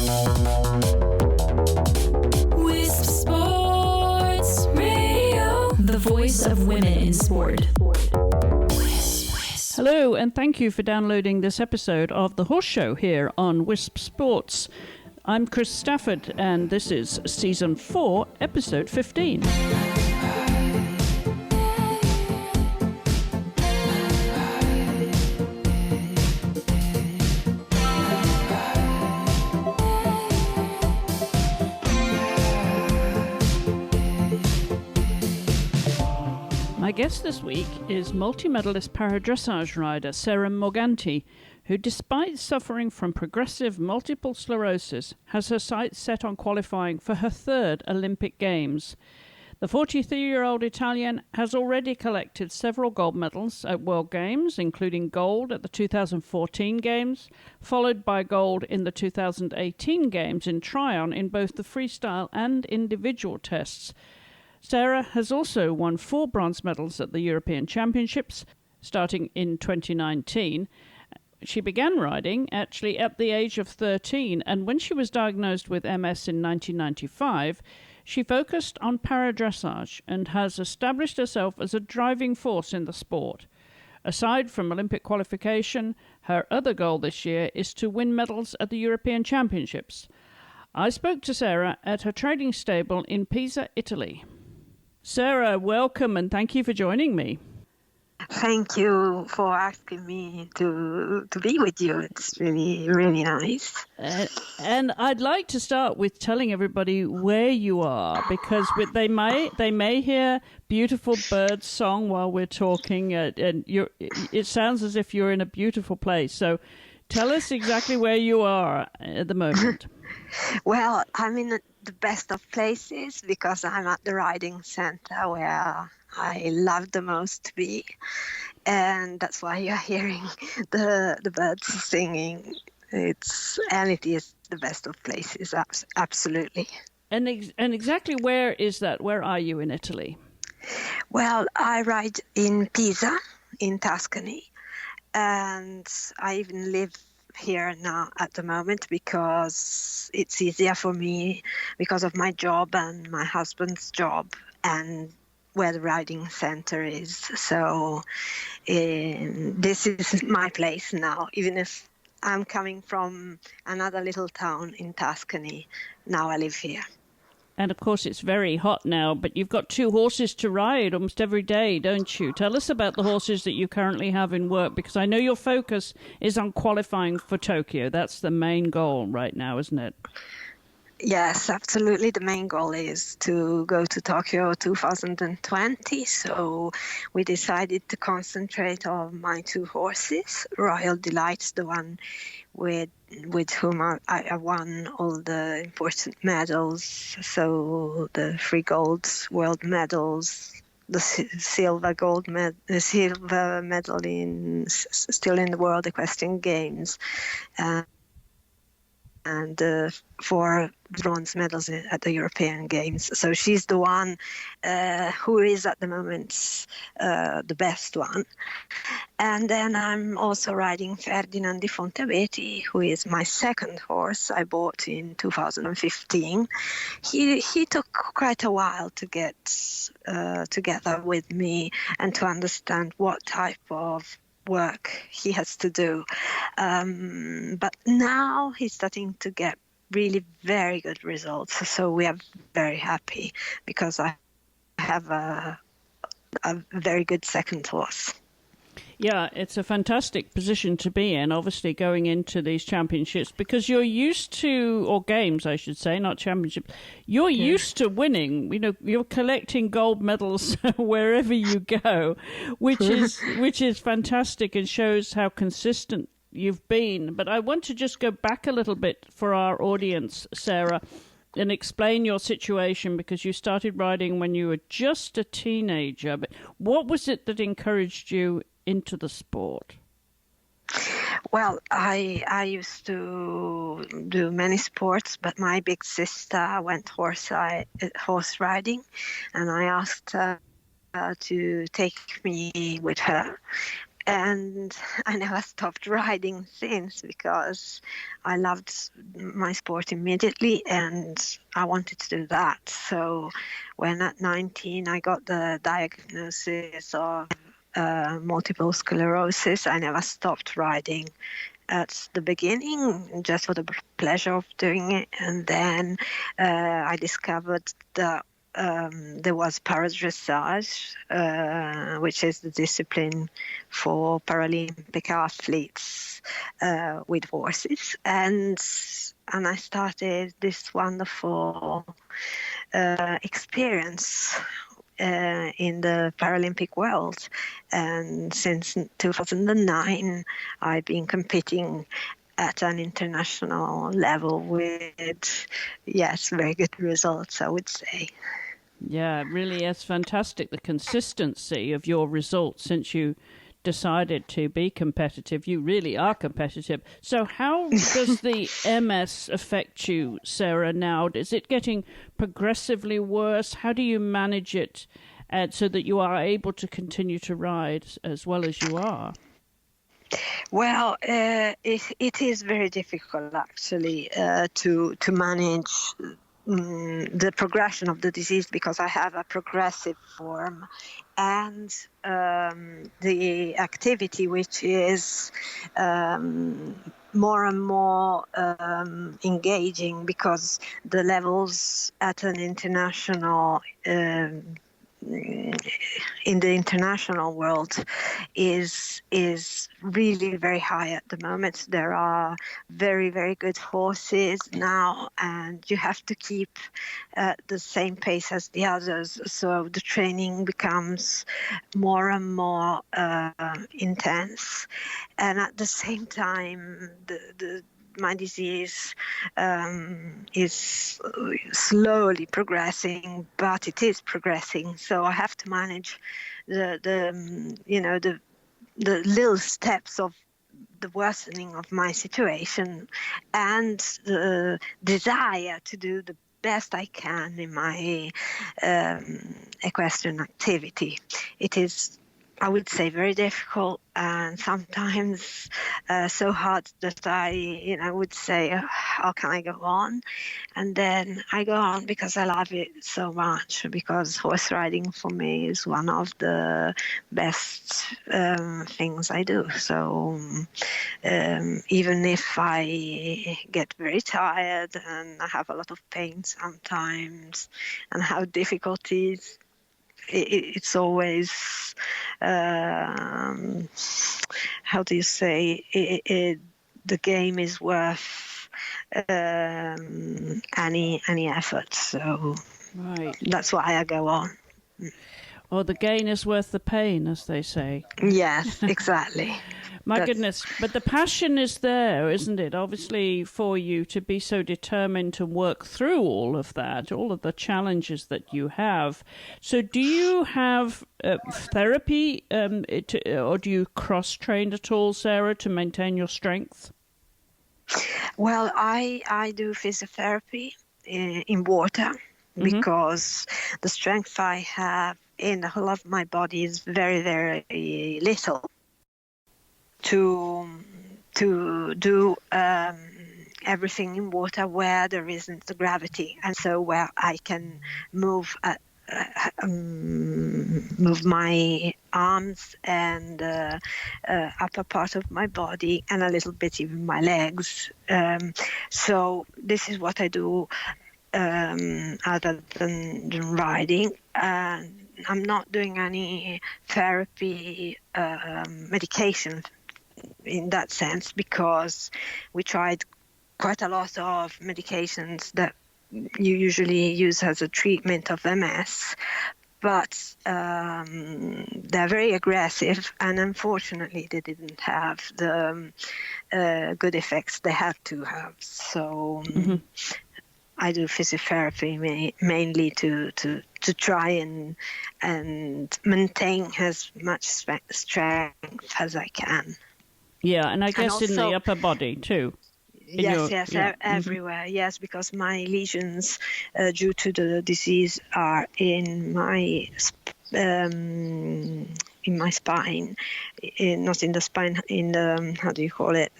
Wisp Sports Radio, the voice of women in sport. Hello, and thank you for downloading this episode of The Horse Show here on Wisp Sports. I'm Chris Stafford, and this is Season 4, Episode 15. My guest this week is multi-medalist para dressage rider Sara Morganti, who, despite suffering from progressive multiple sclerosis, has her sights set on qualifying for her third Olympic Games. The 43-year-old Italian has already collected several gold medals at World Games, including gold at the 2014 Games, followed by gold in the 2018 Games in Tryon in both the freestyle and individual tests. Sara has also won 4 bronze medals at the European Championships, starting in 2019. She began riding actually at the age of 13, and when she was diagnosed with MS in 1995, she focused on para dressage and has established herself as a driving force in the sport. Aside from Olympic qualification, her other goal this year is to win medals at the European Championships. I spoke to Sara at her training stable in Pisa, Italy. Sara, welcome, and thank you for joining me. Thank you for asking me to be with you. It's really, really nice. And I'd like to start with telling everybody where you are, because they may hear beautiful birds song while we're talking, and it sounds as if you're in a beautiful place. So tell us exactly where you are at the moment. Well, I'm in the best of places because I'm at the riding center where I love the most to be, and that's why you're hearing the birds singing. It is the best of places, absolutely. And exactly where is that? Where are you in Italy? Well, I ride in Pisa, in Tuscany, and I even live here now at the moment because it's easier for me because of my job and my husband's job and where the riding center is. So this is my place now, even if I'm coming from another little town in Tuscany. Now I live here. And of course it's very hot now, but you've got 2 horses to ride almost every day, don't you? Tell us about the horses that you currently have in work, because I know your focus is on qualifying for Tokyo. That's the main goal right now, isn't it? Yes, absolutely. The main goal is to go to Tokyo 2020. So we decided to concentrate on my 2 horses. Royal Delight's the one with whom I won all the important medals. So the 3 gold world medals, the silver medal still in the World Equestrian Games, and 4 bronze medals at the European Games. So she's the one who is at the moment the best one. And then I'm also riding Ferdinand di Fonte Abeti, who is my second horse I bought in 2015. He took quite a while to get together with me and to understand what type of work he has to do, but now he's starting to get really very good results, so we are very happy because I have a very good second horse. Yeah, it's a fantastic position to be in, obviously, going into these championships, because you're used to, or games, I should say, not championships, you're used to winning. You know, you're collecting gold medals wherever you go, which is fantastic and shows how consistent you've been. But I want to just go back a little bit for our audience, Sara, and explain your situation, because you started riding when you were just a teenager. But what was it that encouraged you into the sport? Well, I used to do many sports, but my big sister went horse riding, and I asked her to take me with her. and I never stopped riding since, because I loved my sport immediately and I wanted to do that. So when at 19 I got the diagnosis of multiple sclerosis, I never stopped riding at the beginning, just for the pleasure of doing it. And then I discovered that there was Para Dressage, which is the discipline for Paralympic athletes with horses. And I started this wonderful experience in the Paralympic world. And since 2009, I've been competing at an international level with, yes, very good results, I would say. Yeah, it really is fantastic, the consistency of your results since you decided to be competitive. You really are competitive. So how does the MS affect you, Sara, now? Is it getting progressively worse? How do you manage it so that you are able to continue to ride as well as you are? Well, it is very difficult, actually, to manage the progression of the disease, because I have a progressive form, and the activity, which is more and more engaging, because the levels at an international in the international world is really very high at the moment. There are very, very good horses now, and you have to keep the same pace as the others. So the training becomes more and more intense, and at the same time, my disease is slowly progressing, but it is progressing. So I have to manage the little steps of the worsening of my situation, and the desire to do the best I can in my equestrian activity. It is, I would say, very difficult, and sometimes so hard that I would say, how can I go on? And then I go on because I love it so much, because horse riding for me is one of the best things I do. So even if I get very tired and I have a lot of pain sometimes and have difficulties, it's always, how do you say, the game is worth any effort. So right, that's why I go on. Or the gain is worth the pain, as they say. Yes, exactly. My goodness, but the passion is there, isn't it? Obviously, for you to be so determined to work through all of that, all of the challenges that you have. So do you have therapy, or do you cross-train at all, Sara, to maintain your strength? Well, I do physiotherapy in water, because the strength I have in the whole of my body is very, very little to do everything in water where there isn't the gravity, and so where I can move my arms and upper part of my body, and a little bit even my legs. So this is what I do other than riding. I'm not doing any therapy, medication in that sense, because we tried quite a lot of medications that you usually use as a treatment of MS, but they're very aggressive, and unfortunately they didn't have the good effects they had to have. So I do physiotherapy mainly to try and maintain as much strength as I can. Yeah, and I guess also, in the upper body too. Yes, everywhere. Yes, because my lesions due to the disease are in my in my spine, not in the spine, in the, how do you call it,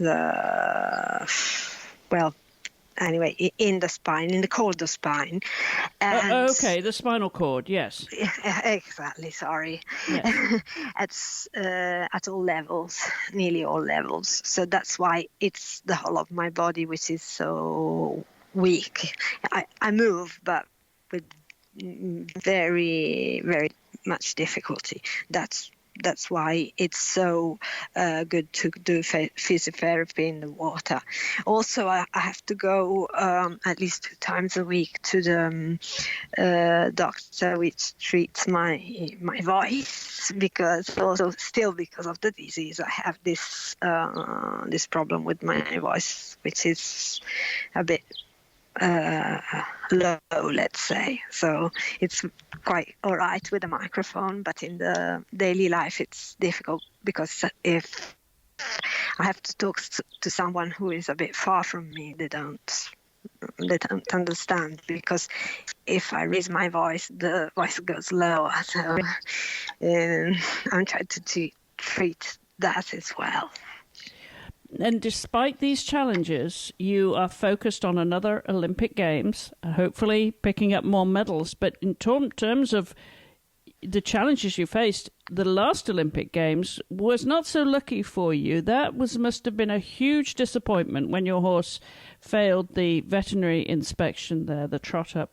anyway, in the spine, in the caudal spine. And okay, the spinal cord, yes. Exactly, sorry. Yes. At all levels, nearly all levels. So that's why it's the whole of my body which is so weak. I move, but with very, very much difficulty. That's why it's so good to do physiotherapy in the water. Also, I have to go at least 2 times a week to the doctor which treats my voice, because also still because of the disease I have this problem with my voice, which is a bit low, let's say. So it's quite all right with a microphone, but in the daily life it's difficult, because if I have to talk to someone who is a bit far from me, they don't understand, because if I raise my voice, the voice goes lower. So I'm trying to treat that as well. And despite these challenges, you are focused on another Olympic Games, hopefully picking up more medals. But in terms of the challenges you faced, the last Olympic Games was not so lucky for you. That must have been a huge disappointment when your horse failed the veterinary inspection there, the trot up.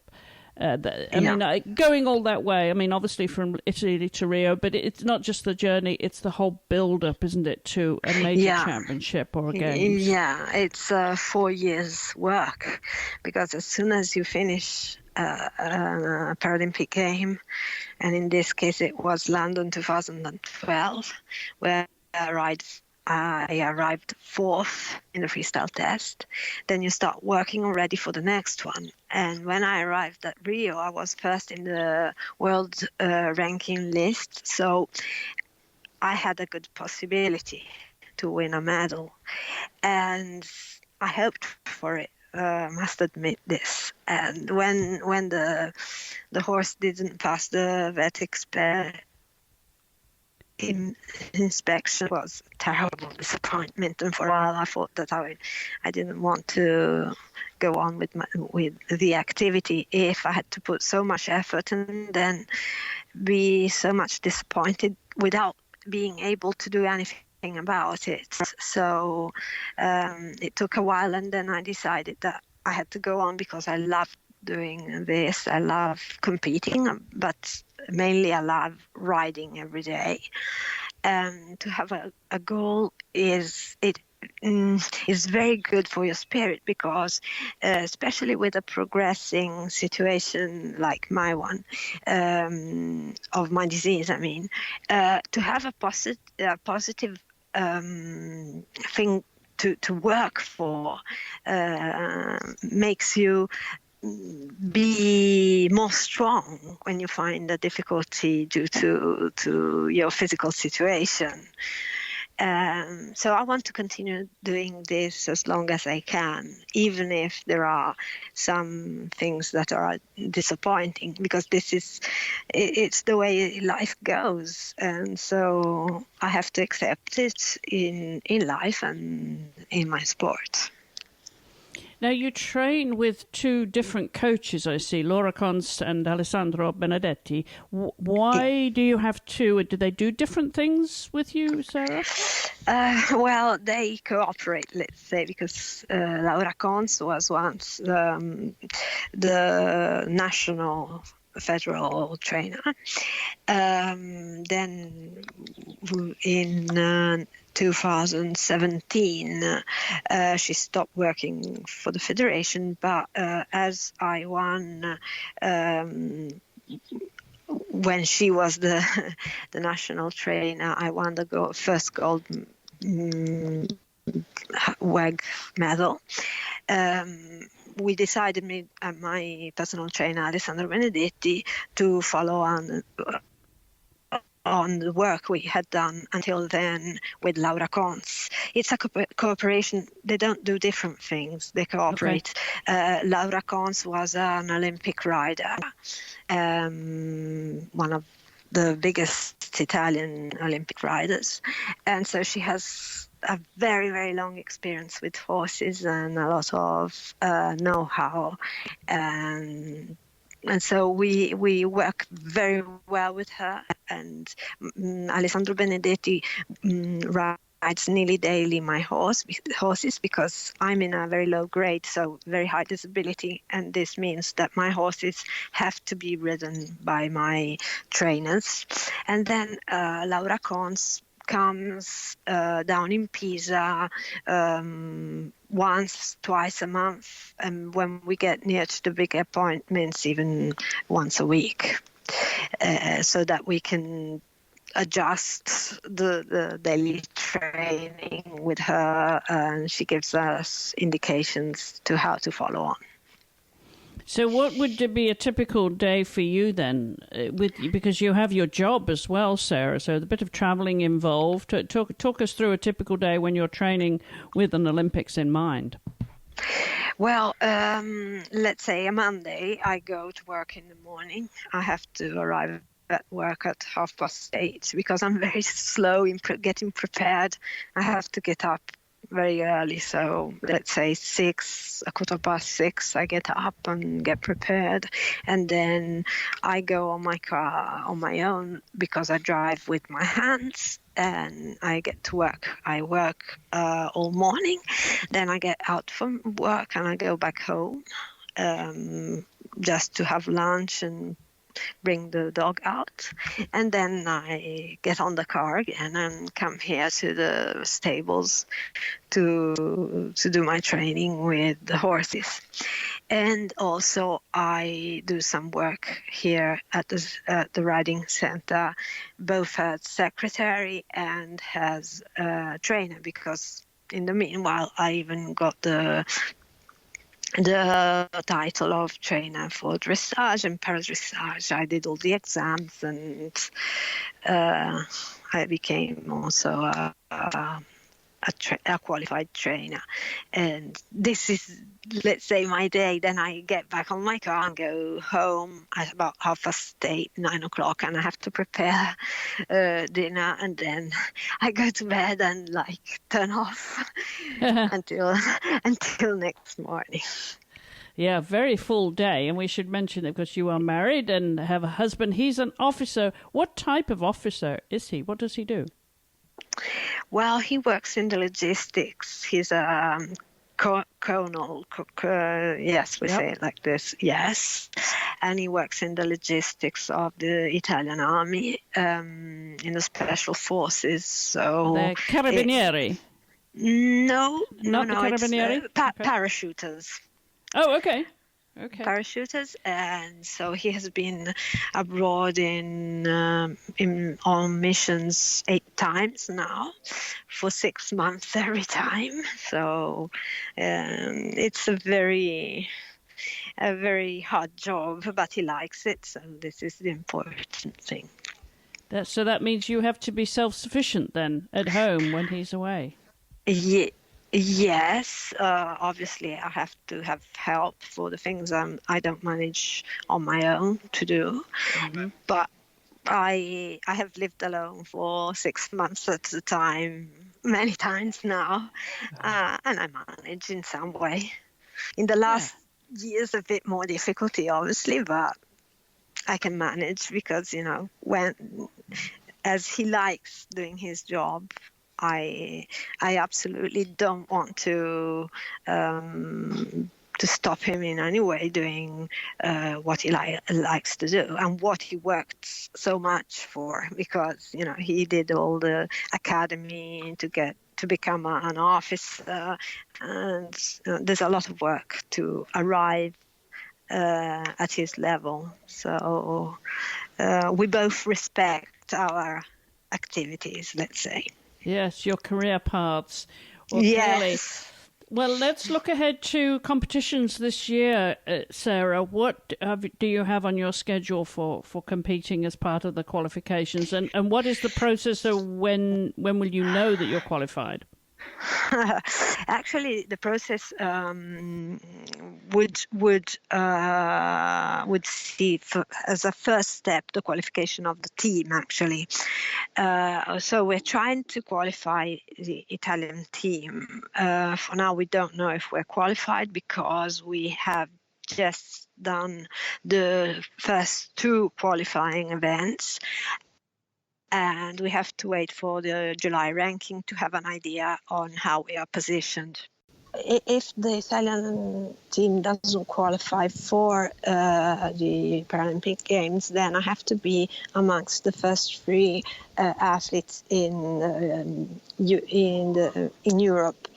Going all that way, obviously from Italy to Rio, but it's not just the journey, it's the whole build-up, isn't it, to a major championship or a Games? Yeah, it's 4 years work, because as soon as you finish a Paralympic game, and in this case it was London 2012, where I arrived 4th in the freestyle test. Then you start working already for the next one. And when I arrived at Rio, I was first in the world ranking list. So I had a good possibility to win a medal. And I hoped for it, must admit this. And when the horse didn't pass the vet inspection, was a terrible disappointment, and for a while I thought that I didn't want to go on with the activity if I had to put so much effort and then be so much disappointed without being able to do anything about it. So it took a while, and then I decided that I had to go on, because I love doing this. I love competing, but mainly I love riding every day. To have a goal is very good for your spirit, because especially with a progressing situation like my one, of my disease, to have a positive thing to work for makes you be more strong when you find a difficulty due to your physical situation. So I want to continue doing this as long as I can, even if there are some things that are disappointing, because it's the way life goes, and so I have to accept it in life and in my sport. Now, you train with 2 different coaches, I see, Laura Conz and Alessandro Benedetti. Why do you have 2? Do they do different things with you, Sara? Well, they cooperate, let's say, because Laura Conz was once the national federal trainer. Then in 2017 she stopped working for the federation, but as I won when she was the national trainer, I won the first gold WEG medal. We decided, me and my personal trainer Alessandro Benedetti, to follow on the work we had done until then with Laura Conz. It's a cooperation. They don't do different things. They cooperate. Okay. Laura Conz was an Olympic rider, one of the biggest Italian Olympic riders. And so she has a very, very long experience with horses and a lot of know-how. And so we work very well with her. And Alessandro Benedetti rides nearly daily my horses, because I'm in a very low grade, so very high disability, and this means that my horses have to be ridden by my trainers. And then Laura Conz comes down in Pisa once, twice a month, and when we get near to the big appointments, even once a week, so that we can adjust the daily training with her, and she gives us indications to how to follow on. So what would be a typical day for you then, because you have your job as well, Sara, so a bit of travelling involved. Talk us through a typical day when you're training with an Olympics in mind. Well, let's say a Monday, I go to work in the morning. I have to arrive at work at 8:30 because I'm very slow in getting prepared. I have to get up very early, so let's say 6:15, I get up and get prepared, and then I go on my car on my own because I drive with my hands, and I get to work. I work all morning, then I get out from work and I go back home just to have lunch and bring the dog out, and then I get on the car again and come here to the stables to do my training with the horses. And also I do some work here at the riding center, both as secretary and as a trainer, because in the meanwhile I even got the title of trainer for dressage and para dressage. I did all the exams, and I became also a qualified trainer. And this is, let's say, my day. Then I get back on my car and go home at about 8:30, 9 o'clock, and I have to prepare dinner, and then I go to bed and turn off until next morning. Yeah, very full day. And we should mention that because you are married and have a husband. He's an officer. What type of officer is he? What does he do? Well, he works in the logistics. He's a colonel. Yes, we say it like this. Yes. And he works in the logistics of the Italian army, in the special forces. So the carabinieri? No. Carabinieri? It's parachuters. Oh, okay. Parachuters, and so he has been abroad on missions 8 times now, for 6 months every time. So it's a very hard job, but he likes it. So this is the important thing. So that means you have to be self-sufficient then at home when he's away. Yeah. Yes, obviously I have to have help for the things I don't manage on my own to do. Mm-hmm. But I have lived alone for 6 months at a time, many times now, and I manage in some way. In the last years, a bit more difficulty, obviously, but I can manage because, as he likes doing his job, I absolutely don't want to stop him in any way doing what he likes to do and what he worked so much for, because he did all the academy to become an officer, and there's a lot of work to arrive at his level. So we both respect our activities, let's say. Yes, your career paths. Well, yes. Clearly. Well, let's look ahead to competitions this year, Sara. What do you have on your schedule for competing as part of the qualifications? And what is the process of when will you know that you're qualified? Actually, the process would see as a first step the qualification of the team. Actually, so we're trying to qualify the Italian team. For now, we don't know if we're qualified because we have just done the first 2 qualifying events. And we have to wait for the July ranking to have an idea on how we are positioned. If the Italian team doesn't qualify for the Paralympic Games, then I have to be amongst the first 3 athletes in Europe.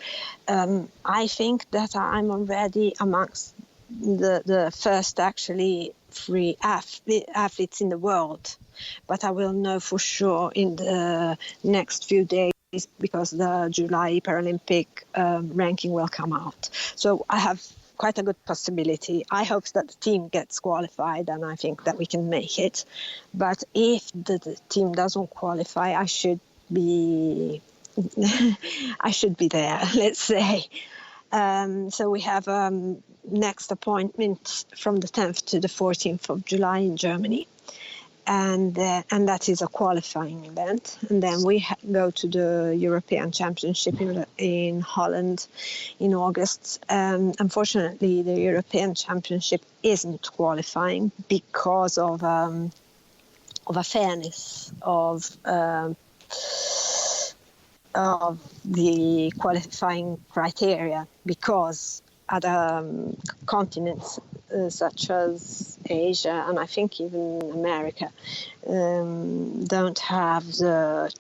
I think that I'm already amongst the first actually 3 athletes in the world. But I will know for sure in the next few days because the July Paralympic ranking will come out. So I have quite a good possibility. I hope that the team gets qualified, and I think that we can make it. But if the team doesn't qualify, I should be there, let's say. So we have next appointment from the 10th to the 14th of July in Germany. And that is a qualifying event. And then we go to the European Championship in Holland in August. Unfortunately, the European Championship isn't qualifying because of a fairness of the qualifying criteria, because other continents such as Asia and I think even America don't have the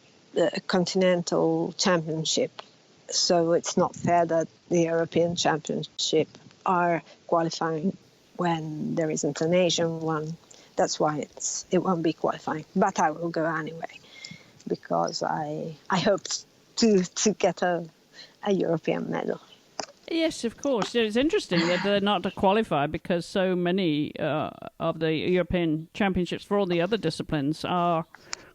continental championship. So it's not fair that the European Championship are qualifying when there isn't an Asian one. That's why it won't be qualifying. But I will go anyway because I hope to get a European medal. Yes, of course. It's interesting that they're not to qualify because so many of the European Championships for all the other disciplines are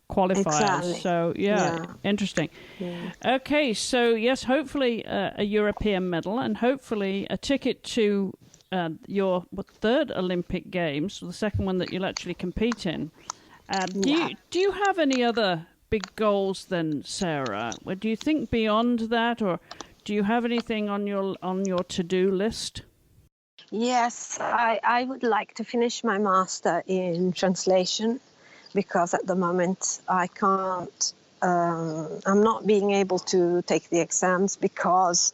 qualifiers. Exactly. So, yeah, interesting. Yeah. Okay, so yes, hopefully a European medal and hopefully a ticket to your 3rd Olympic Games, the second one that you'll actually compete in. Do you have any other big goals then, Sara? Do you think beyond that, or do you have anything on your to-do list? Yes, I would like to finish my master in translation because at the moment I can't. I'm not being able to take the exams because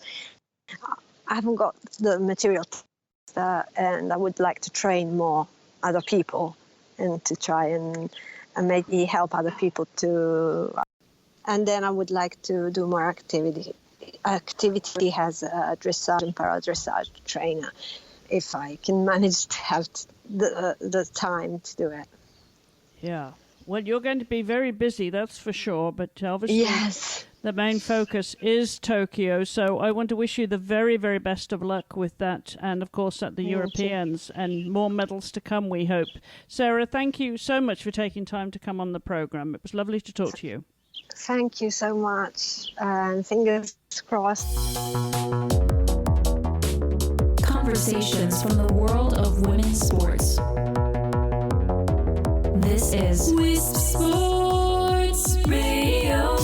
I haven't got the material, and I would like to train more other people and to try and maybe help other people to. And then I would like to do more activity as a dressage and para dressage trainer, if I can manage to have the time to do it. Yeah. Well, you're going to be very busy, that's for sure. But obviously, yes, the main focus is Tokyo. So I want to wish you the very, very best of luck with that. And, of course, at the Europeans and more medals to come, we hope. Sara, thank you so much for taking time to come on the program. It was lovely to talk to you. Thank you so much. And fingers crossed. Conversations from the world of women's sports. This is Wisp Sports Radio.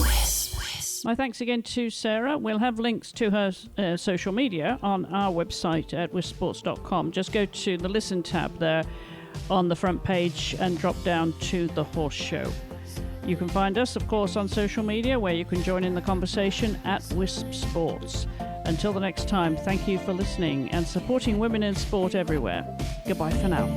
My thanks again to Sara. We'll have links to her social media on our website at wispsports.com. Just go to the Listen tab there on the front page and drop down to the Horse Show. You can find us, of course, on social media where you can join in the conversation at Wisp Sports. Until the next time, thank you for listening and supporting women in sport everywhere. Goodbye for now.